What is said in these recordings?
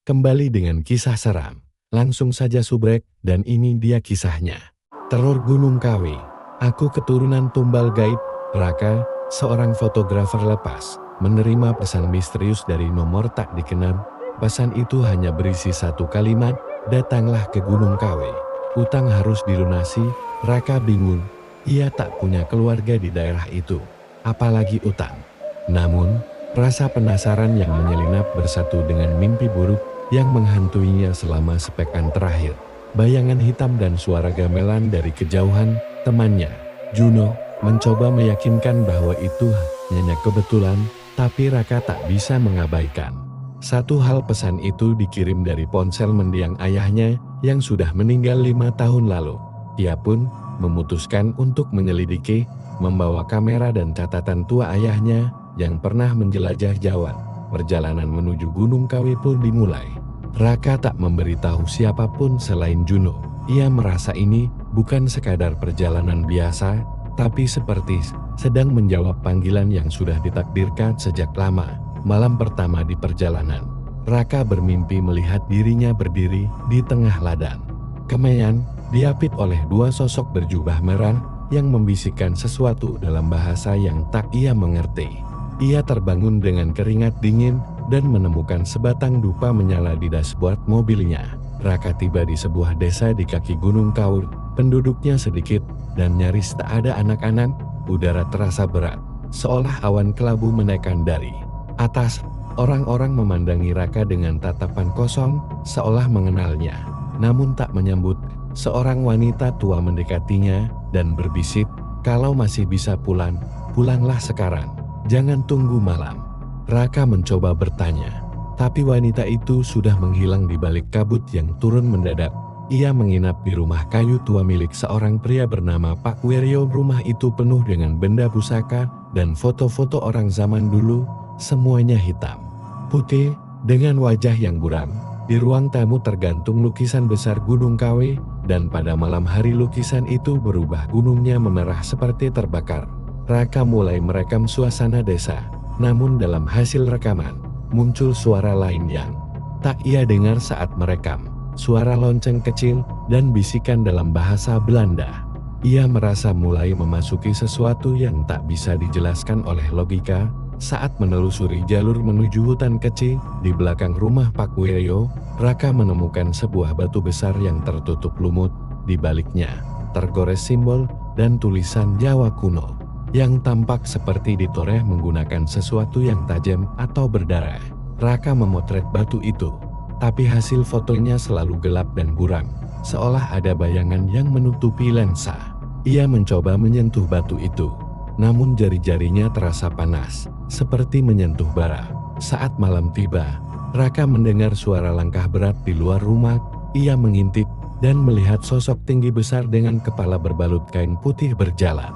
kembali dengan kisah seram. Langsung saja subrek, dan ini dia kisahnya. Teror Gunung Kawi. Aku keturunan tumbal gaib. Raka, seorang fotografer lepas, menerima pesan misterius dari nomor tak dikenal. Pesan itu hanya berisi satu kalimat, datanglah ke Gunung Kawi. Utang harus dilunasi. Raka bingung. Ia tak punya keluarga di daerah itu, apalagi utang. Namun, rasa penasaran yang menyelinap bersatu dengan mimpi buruk yang menghantui selama sepekan terakhir. Bayangan hitam dan suara gamelan dari kejauhan, temannya, Juno, mencoba meyakinkan bahwa itu hanya kebetulan, tapi Raka tak bisa mengabaikan. Satu hal, pesan itu dikirim dari ponsel mendiang ayahnya yang sudah meninggal 5 tahun lalu. Ia pun memutuskan untuk menyelidiki, membawa kamera dan catatan tua ayahnya yang pernah menjelajah Jawa. Perjalanan menuju Gunung Kawi pun dimulai. Raka tak memberitahu siapapun selain Juno. Ia merasa ini bukan sekadar perjalanan biasa, tapi seperti sedang menjawab panggilan yang sudah ditakdirkan sejak lama. Malam pertama di perjalanan, Raka bermimpi melihat dirinya berdiri di tengah ladang. Kemudian, diapit oleh dua sosok berjubah merah yang membisikkan sesuatu dalam bahasa yang tak ia mengerti. Ia terbangun dengan keringat dingin dan menemukan sebatang dupa menyala di dashboard mobilnya. Raka tiba di sebuah desa di kaki Gunung Kawi. Penduduknya sedikit dan nyaris tak ada anak-anak. Udara terasa berat, seolah awan kelabu menaikkan dari atas. Orang-orang memandangi Raka dengan tatapan kosong, seolah mengenalnya. Namun tak menyambut. Seorang wanita tua mendekatinya dan berbisik, "Kalau masih bisa pulang, pulanglah sekarang. Jangan tunggu malam." Raka mencoba bertanya, tapi wanita itu sudah menghilang di balik kabut yang turun mendadak. Ia menginap di rumah kayu tua milik seorang pria bernama Pak Wiryo. Rumah itu penuh dengan benda pusaka dan foto-foto orang zaman dulu, semuanya hitam putih dengan wajah yang buram. Di ruang tamu tergantung lukisan besar Gunung Kawi, dan pada malam hari lukisan itu berubah, gunungnya memerah seperti terbakar. Raka mulai merekam suasana desa, namun dalam hasil rekaman, muncul suara lain yang tak ia dengar saat merekam. Suara lonceng kecil dan bisikan dalam bahasa Belanda. Ia merasa mulai memasuki sesuatu yang tak bisa dijelaskan oleh logika. Saat menelusuri jalur menuju hutan kecil di belakang rumah Pak Wiryo, Raka menemukan sebuah batu besar yang tertutup lumut. Di baliknya, tergores simbol dan tulisan Jawa kuno yang tampak seperti ditoreh menggunakan sesuatu yang tajam atau berdarah. Raka memotret batu itu, tapi hasil fotonya selalu gelap dan buram, seolah ada bayangan yang menutupi lensa. Ia mencoba menyentuh batu itu, namun jari-jarinya terasa panas, seperti menyentuh bara. Saat malam tiba, Raka mendengar suara langkah berat di luar rumah. Ia mengintip dan melihat sosok tinggi besar dengan kepala berbalut kain putih berjalan.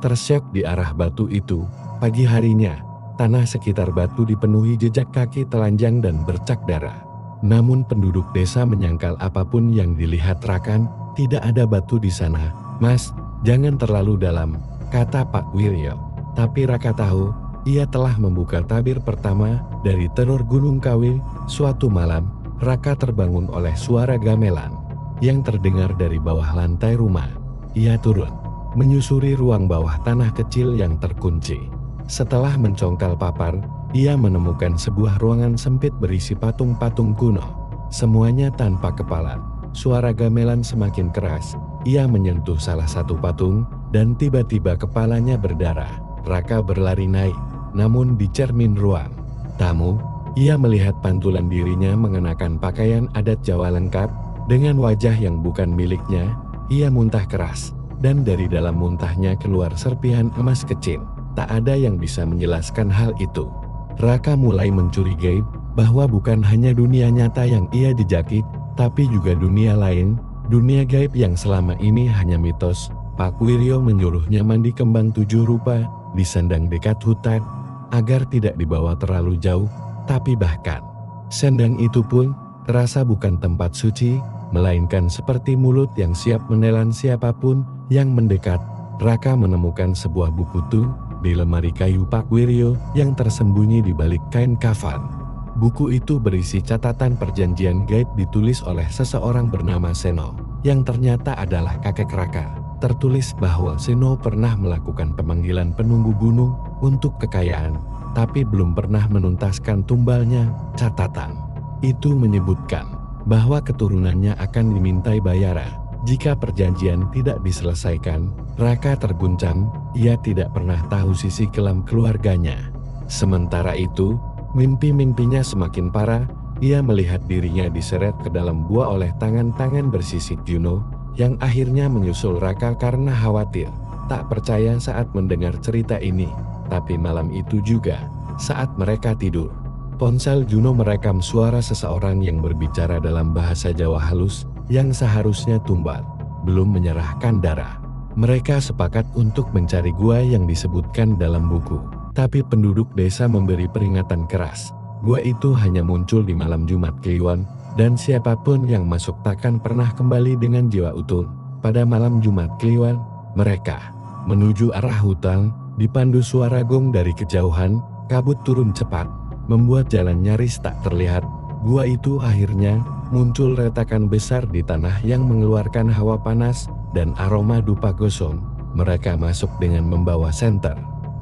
Tersyok di arah batu itu. Pagi harinya, tanah sekitar batu dipenuhi jejak kaki telanjang dan bercak darah. Namun penduduk desa menyangkal apapun yang dilihat Raka. Tidak ada batu di sana. "Mas, jangan terlalu dalam," kata Pak Wiryo. Tapi Raka tahu, ia telah membuka tabir pertama dari teror Gunung Kawi. Suatu malam, Raka terbangun oleh suara gamelan yang terdengar dari bawah lantai rumah. Ia turun, menyusuri ruang bawah tanah kecil yang terkunci. Setelah mencongkal papan, ia menemukan sebuah ruangan sempit berisi patung-patung kuno, semuanya tanpa kepala. Suara gamelan semakin keras. Ia menyentuh salah satu patung, dan tiba-tiba kepalanya berdarah. Raka berlari naik, namun di cermin ruang tamu, ia melihat pantulan dirinya mengenakan pakaian adat Jawa lengkap, dengan wajah yang bukan miliknya. Ia muntah keras, dan dari dalam muntahnya keluar serpihan emas kecil. Tak ada yang bisa menjelaskan hal itu. Raka mulai mencurigai bahwa bukan hanya dunia nyata yang ia dijaki, tapi juga dunia lain, dunia gaib yang selama ini hanya mitos. Pak Wiryo menyuruhnya mandi kembang 7 rupa di sandang dekat hutan, agar tidak dibawa terlalu jauh. Tapi bahkan sandang itu pun terasa bukan tempat suci, melainkan seperti mulut yang siap menelan siapapun yang mendekat. Raka menemukan sebuah buku tuh di lemari kayu Pak Wiryo yang tersembunyi di balik kain kafan. Buku itu berisi catatan perjanjian gaib ditulis oleh seseorang bernama Seno, yang ternyata adalah kakek Raka. Tertulis bahwa Seno pernah melakukan pemanggilan penunggu gunung untuk kekayaan, tapi belum pernah menuntaskan tumbalnya. Catatan itu menyebutkan bahwa keturunannya akan dimintai bayaran jika perjanjian tidak diselesaikan. Raka terguncang, ia tidak pernah tahu sisi kelam keluarganya. Sementara itu, mimpi-mimpinya semakin parah. Ia melihat dirinya diseret ke dalam gua oleh tangan-tangan bersisik Juno, yang akhirnya menyusul Raka karena khawatir. Tak percaya saat mendengar cerita ini, tapi malam itu juga, saat mereka tidur, ponsel Juno merekam suara seseorang yang berbicara dalam bahasa Jawa halus, yang seharusnya tumbal, belum menyerahkan darah. Mereka sepakat untuk mencari gua yang disebutkan dalam buku. Tapi penduduk desa memberi peringatan keras. Gua itu hanya muncul di malam Jumat Kliwon, dan siapapun yang masuk takkan pernah kembali dengan jiwa utuh. Pada malam Jumat Kliwon, mereka menuju arah hutan, dipandu suara gong dari kejauhan. Kabut turun cepat, membuat jalan nyaris tak terlihat. Gua itu akhirnya muncul retakan besar di tanah yang mengeluarkan hawa panas dan aroma dupa gosong. Mereka masuk dengan membawa senter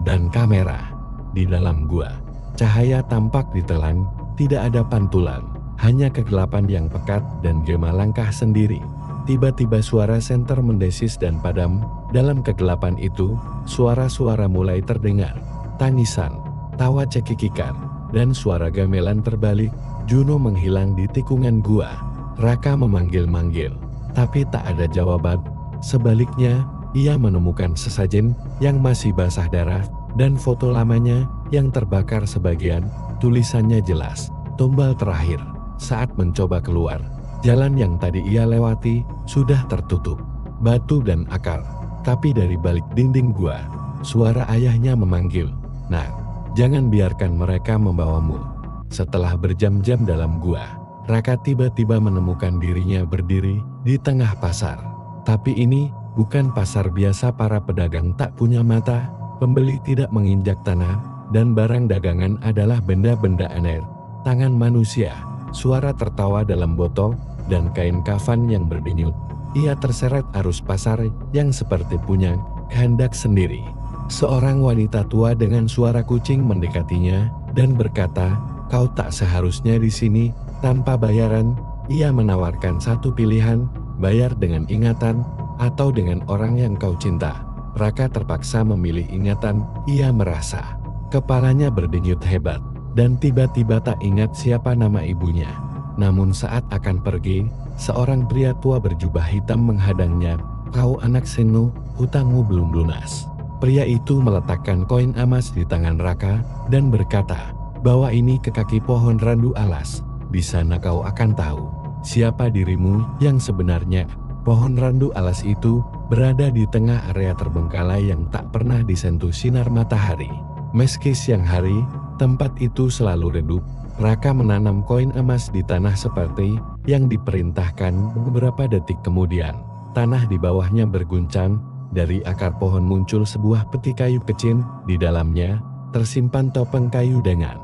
dan kamera. Di dalam gua, cahaya tampak ditelan, tidak ada pantulan, hanya kegelapan yang pekat dan gema langkah sendiri. Tiba-tiba suara senter mendesis dan padam. Dalam kegelapan itu, suara-suara mulai terdengar. Tangisan, tawa cekikikan, dan suara gamelan terbalik. Juno menghilang di tikungan gua. Raka memanggil-manggil, tapi tak ada jawaban. Sebaliknya, ia menemukan sesajen yang masih basah darah, dan foto lamanya yang terbakar sebagian. Tulisannya jelas, tumbal terakhir. Saat mencoba keluar, jalan yang tadi ia lewati sudah tertutup batu dan akar. Tapi dari balik dinding gua, suara ayahnya memanggil, "Nah, jangan biarkan mereka membawamu." Setelah berjam-jam dalam gua, Raka tiba-tiba menemukan dirinya berdiri di tengah pasar. Tapi ini bukan pasar biasa para pedagang tak punya mata. Pembeli tidak menginjak tanah, dan barang dagangan adalah benda-benda aneh. Tangan manusia, suara tertawa dalam botol, dan kain kafan yang berdenyut. Ia terseret arus pasar yang seperti punya kehendak sendiri. Seorang wanita tua dengan suara kucing mendekatinya dan berkata, "Kau tak seharusnya di sini." Tanpa bayaran, ia menawarkan satu pilihan, bayar dengan ingatan atau dengan orang yang kau cinta. Raka terpaksa memilih ingatan. Ia merasa kepalanya berdenyut hebat, dan tiba-tiba tak ingat siapa nama ibunya. Namun saat akan pergi, seorang pria tua berjubah hitam menghadangnya. "Kau anak Seno, hutangmu belum lunas." Pria itu meletakkan koin emas di tangan Raka dan berkata, "Bawa ini ke kaki pohon randu alas. Di sana kau akan tahu siapa dirimu yang sebenarnya." Pohon randu alas itu berada di tengah area terbengkalai yang tak pernah disentuh sinar matahari. Meski siang hari, tempat itu selalu redup. Raka menanam koin emas di tanah seperti yang diperintahkan. Beberapa detik kemudian, tanah di bawahnya berguncang. Dari akar pohon muncul sebuah peti kayu kecil. Di dalamnya tersimpan topeng kayu dengan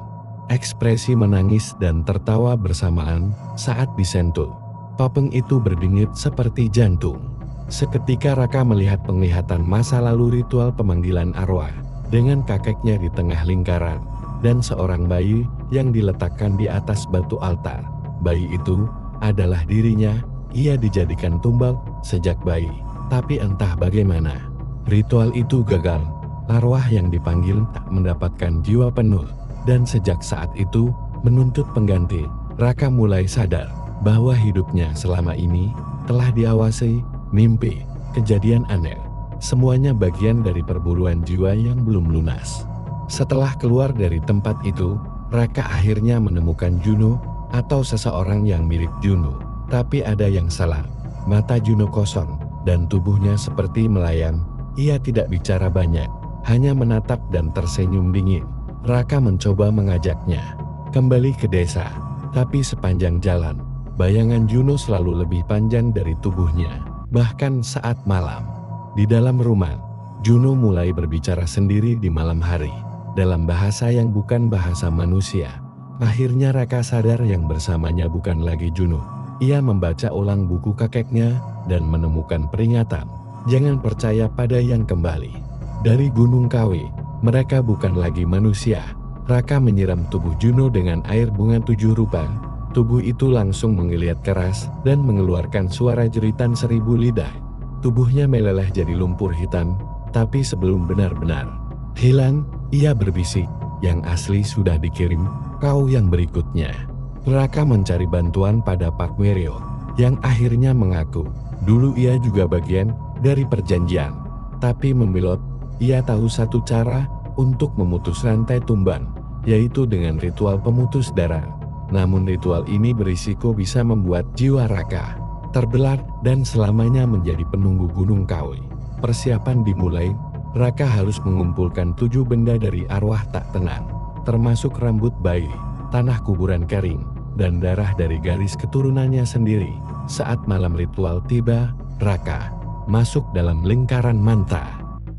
ekspresi menangis dan tertawa bersamaan saat disentuh. Topeng itu berdenyut seperti jantung. Seketika Raka melihat penglihatan masa lalu ritual pemanggilan arwah, dengan kakeknya di tengah lingkaran, dan seorang bayi yang diletakkan di atas batu altar. Bayi itu adalah dirinya. Ia dijadikan tumbal sejak bayi. Tapi entah bagaimana, ritual itu gagal. Arwah yang dipanggil tak mendapatkan jiwa penuh, dan sejak saat itu menuntut pengganti. Raka mulai sadar bahwa hidupnya selama ini telah diawasi mimpi, kejadian aneh. Semuanya bagian dari perburuan jiwa yang belum lunas. Setelah keluar dari tempat itu, Raka akhirnya menemukan Juno atau seseorang yang mirip Juno. Tapi ada yang salah. Mata Juno kosong dan tubuhnya seperti melayang. Ia tidak bicara banyak, hanya menatap dan tersenyum dingin. Raka mencoba mengajaknya kembali ke desa, tapi sepanjang jalan, bayangan Juno selalu lebih panjang dari tubuhnya. Bahkan saat malam, di dalam rumah, Juno mulai berbicara sendiri di malam hari, dalam bahasa yang bukan bahasa manusia. Akhirnya Raka sadar yang bersamanya bukan lagi Juno. Ia membaca ulang buku kakeknya dan menemukan peringatan. Jangan percaya pada yang kembali dari Gunung Kawi. Mereka bukan lagi manusia. Raka menyiram tubuh Juno dengan air bunga 7 rupa. Tubuh itu langsung menggeliat keras dan mengeluarkan suara jeritan 1000 lidah. Tubuhnya meleleh jadi lumpur hitam, tapi sebelum benar-benar hilang, ia berbisik, "Yang asli sudah dikirim, kau yang berikutnya." Raka mencari bantuan pada Pak Wiryo, yang akhirnya mengaku, dulu ia juga bagian dari perjanjian. Tapi membelot, ia tahu satu cara untuk memutus rantai tumban, yaitu dengan ritual pemutus darah. Namun ritual ini berisiko bisa membuat jiwa Raka terbelah dan selamanya menjadi penunggu Gunung Kawi. Persiapan dimulai. Raka harus mengumpulkan 7 benda dari arwah tak tenang, termasuk rambut bayi, tanah kuburan kering, dan darah dari garis keturunannya sendiri. Saat malam ritual tiba, Raka masuk dalam lingkaran mantra.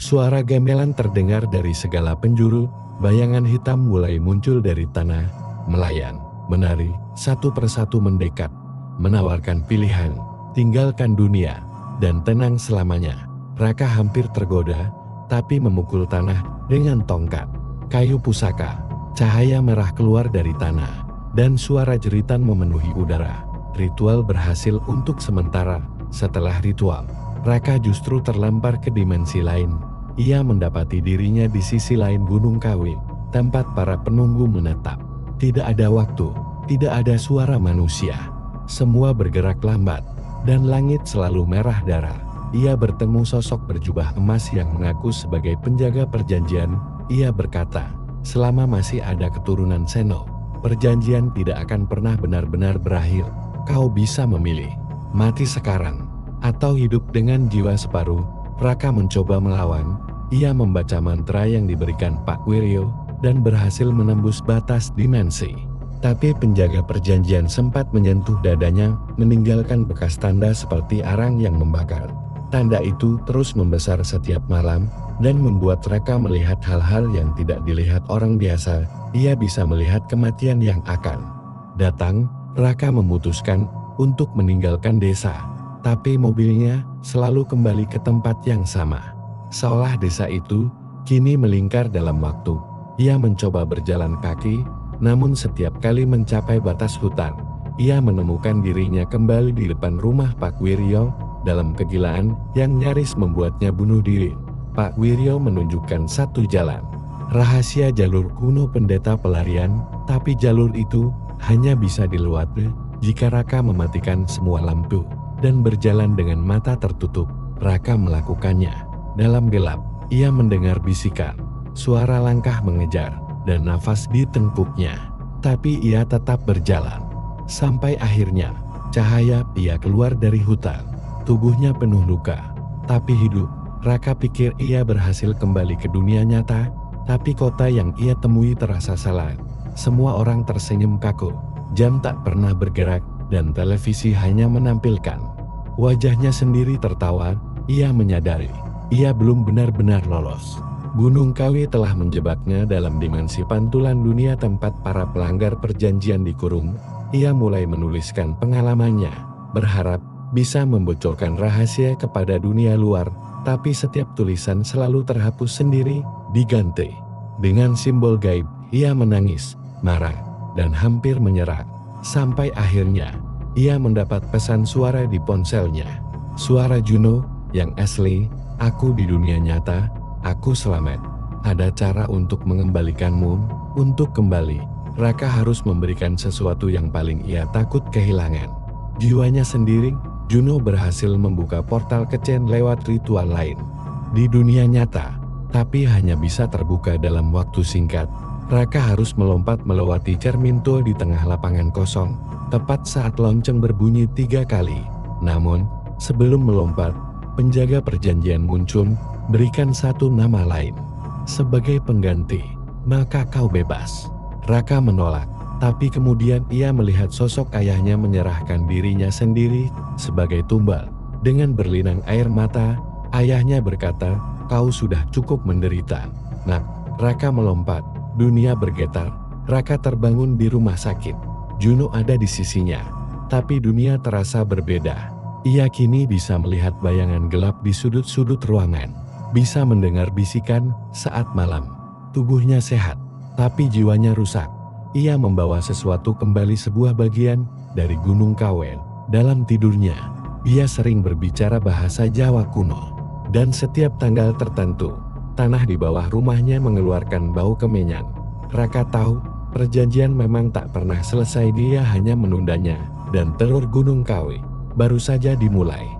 Suara gamelan terdengar dari segala penjuru, bayangan hitam mulai muncul dari tanah, melayang, menari, satu persatu mendekat, menawarkan pilihan, tinggalkan dunia, dan tenang selamanya. Raka hampir tergoda, tapi memukul tanah dengan tongkat kayu pusaka. Cahaya merah keluar dari tanah, dan suara jeritan memenuhi udara. Ritual berhasil untuk sementara. Setelah ritual, Raka justru terlempar ke dimensi lain. Ia mendapati dirinya di sisi lain Gunung Kawi, tempat para penunggu menetap. Tidak ada waktu, tidak ada suara manusia. Semua bergerak lambat, dan langit selalu merah darah. Ia bertemu sosok berjubah emas yang mengaku sebagai penjaga perjanjian. Ia berkata, "Selama masih ada keturunan Seno, perjanjian tidak akan pernah benar-benar berakhir. Kau bisa memilih, mati sekarang, atau hidup dengan jiwa separuh." Raka mencoba melawan. Ia membaca mantra yang diberikan Pak Wiryo, dan berhasil menembus batas dimensi. Tapi penjaga perjanjian sempat menyentuh dadanya, meninggalkan bekas tanda seperti arang yang membakar. Tanda itu terus membesar setiap malam, dan membuat Raka melihat hal-hal yang tidak dilihat orang biasa. Ia bisa melihat kematian yang akan datang. Raka memutuskan untuk meninggalkan desa, tapi mobilnya selalu kembali ke tempat yang sama. Seolah desa itu kini melingkar dalam waktu. Ia mencoba berjalan kaki, namun setiap kali mencapai batas hutan, ia menemukan dirinya kembali di depan rumah Pak Wiryo. Dalam kegilaan yang nyaris membuatnya bunuh diri, Pak Wiryo menunjukkan satu jalan. Rahasia jalur kuno pendeta pelarian, tapi jalur itu hanya bisa dilewati jika Raka mematikan semua lampu dan berjalan dengan mata tertutup. Raka melakukannya. Dalam gelap, ia mendengar bisikan, suara langkah mengejar, dan nafas di tengkuknya. Tapi ia tetap berjalan. Sampai akhirnya, cahaya ia keluar dari hutan. Tubuhnya penuh luka, tapi hidup. Raka pikir ia berhasil kembali ke dunia nyata, tapi kota yang ia temui terasa salah. Semua orang tersenyum kaku, jam tak pernah bergerak, dan televisi hanya menampilkan wajahnya sendiri tertawa. Ia menyadari, ia belum benar-benar lolos. Gunung Kawi telah menjebaknya dalam dimensi pantulan dunia tempat para pelanggar perjanjian dikurung. Ia mulai menuliskan pengalamannya, berharap bisa membocorkan rahasia kepada dunia luar, tapi setiap tulisan selalu terhapus sendiri, diganti dengan simbol gaib. Ia menangis, marah, dan hampir menyerah. Sampai akhirnya, ia mendapat pesan suara di ponselnya. Suara Juno yang asli, "Aku di dunia nyata, aku selamat. Ada cara untuk mengembalikanmu, untuk kembali. Raka harus memberikan sesuatu yang paling ia takut kehilangan. Jiwanya sendiri." Juno berhasil membuka portal kecen lewat ritual lain di dunia nyata, tapi hanya bisa terbuka dalam waktu singkat. Raka harus melompat melewati cermin tua di tengah lapangan kosong, tepat saat lonceng berbunyi 3 kali. Namun, sebelum melompat, penjaga perjanjian muncul, berikan satu nama lain. "Sebagai pengganti, maka kau bebas." Raka menolak. Tapi kemudian ia melihat sosok ayahnya menyerahkan dirinya sendiri sebagai tumbal. Dengan berlinang air mata, ayahnya berkata, "Kau sudah cukup menderita, Nak." Raka melompat, dunia bergetar, Raka terbangun di rumah sakit. Juno ada di sisinya. Tapi dunia terasa berbeda. Ia kini bisa melihat bayangan gelap di sudut-sudut ruangan. Bisa mendengar bisikan saat malam. Tubuhnya sehat, tapi jiwanya rusak. Ia membawa sesuatu kembali, sebuah bagian dari Gunung Kawen. Dalam tidurnya, ia sering berbicara bahasa Jawa kuno. Dan setiap tanggal tertentu, tanah di bawah rumahnya mengeluarkan bau kemenyan. Raka tahu, perjanjian memang tak pernah selesai, dia hanya menundanya. Dan teror Gunung Kawi baru saja dimulai.